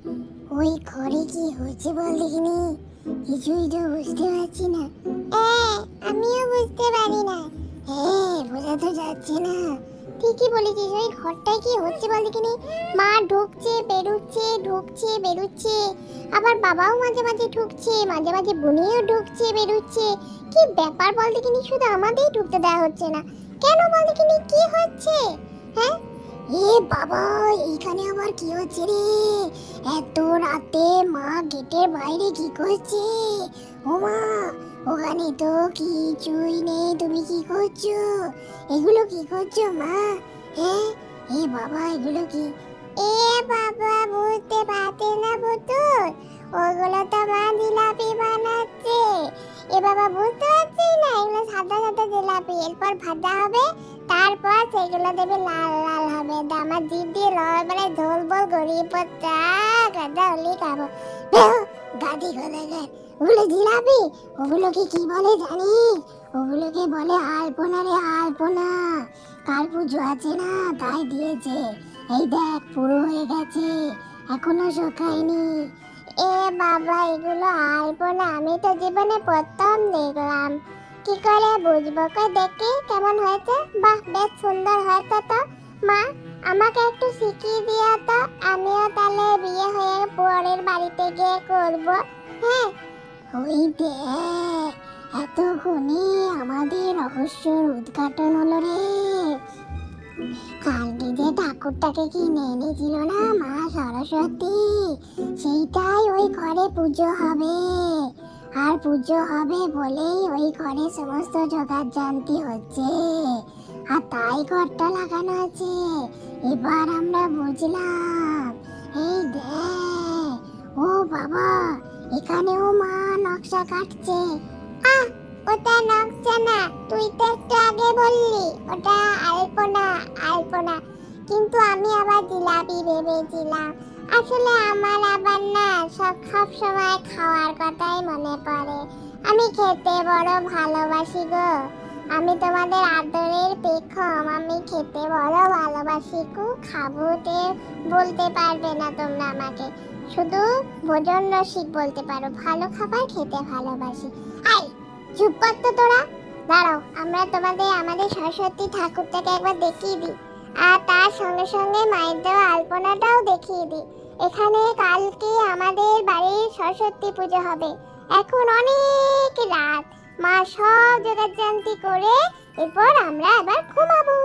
ওই ঘরে কি হচ্ছে বল দেখিনি, কিছুই তো বুঝতে পারছি না। আমিও বুঝতে পারি না। বোঝা তো যাচ্ছে না। ঠিকই বলেছিস, ওই ঘরটায় কি হচ্ছে বল দেখিনি। মা ঢুকছে বেরুচ্ছে, ঢুকছে বেরুচ্ছে, আবার বাবাও মাঝে মাঝে ঢুকছে, মাঝে মাঝে বুনিও ঢুকছে বেরুচ্ছে। কি ব্যাপার বল দেখিনি, শুধু আমাদেরই ঢুকতে দেওয়া হচ্ছে না কেন বল দেখিনি, কি হচ্ছে? হ্যাঁ, এ বাবা, এইখানে আবার কি হচ্ছে রে? এত রাতে মা গেটের বাইরে কি করছে? ও মা, ওখানে তো কিছুই নেই, তুমি কি করছো? এগুলো কি করছো মা? হ্যাঁ, এ বাবা, এগুলো কি? এ বাবা, বুঝতে পারতে না পুতুল, ওগুলো তো মা জিলাপি বানাচ্ছে। এ বাবা, বুঝতে পারছিস না? এগুলো সাদা সাদা জিলাপি, এরপর ভাজা হবে, তারপর সেগুলো দেবে লাল লাল হবে। আমার জিভ দিয়ে লড়াই ঝোল বল গড়িয়ে পড়ছে, গাদা হলি খাবো। গাদি কোথাকার, ওগুলো জিলাপি, ওগুলোকে কি বলে জানিস? ওগুলোকে বলে আলপনা রে, আলপনা। কাল পুজো আছে না, তাই দিয়েছে। এই দেখ, পুরো হয়ে গেছে, এখনো শুকায়নি। এ বাবা, এগুলো আলপনা? আমি তো জীবনে প্রথম দেখলাম। কি করে বুঝবো, কই দেখি কেমন হয়েছে? বাহ, বেশ সুন্দর হয়েছে তো। মা, আমাকে একটু শিখিয়ে দিও তো, আমিও তাহলে বিয়ে হয়ে পরের বাড়িতে গিয়ে করব। হ্যাঁ, ওই দেখ, এতক্ষণে আমাদের রহস্যর উদ্ঘাটন হলো রে। কালকে যে ঠাকুরটাকে কিনে এনেছিল না মা সরস্বতী, সেইটাই ওই ঘরে পুজো হবে। আর পুজো হবে বলেই ওই ঘরে সমস্ত জোগাড় জানতি হচ্ছে, আর তাই ঘরটা লাগানো আছে। এবার আমরা বুঝলাম। এই দেখ, ও বাবা, এখানেও মা নকশা কাটছে। আহ, ওটা নকশা না, তুই তো একটু আগে বললি ওটা আলপনা, আলপনা। কিন্তু আমি আবার জিলাপি ভেবেছিলাম। আসলে আমার আবার না সব সময় খাওয়ার কথাই মনে পড়ে। আমি খেতে বড় ভালোবাসি গো। আমি তোমাদের আদরের পেখম, আমি খেতে বড় ভালোবাসি গো। খাবোতে বলতে পারবে না তোমরা আমাকে, শুধু ভোজন রসিক বলতে পারো। ভালো খাবার খেতে ভালোবাসি। আই, চুপ কর তো তোরা। দাঁড়াও, আমরা তোমাদের আমাদের সরস্বতী ঠাকুরটাকে একবার দেখিয়ে দিই, আর তার সঙ্গে সঙ্গে মায়ের দেওয়া আলপনাটাও দেখিয়ে দিই। এখানে কালকে আমাদের বাড়ির সরস্বতী পুজো হবে। এখন অনেক রাত, মা সব জোগাড় জান্তি করে এরপর আমরা আবার ঘুমাবো।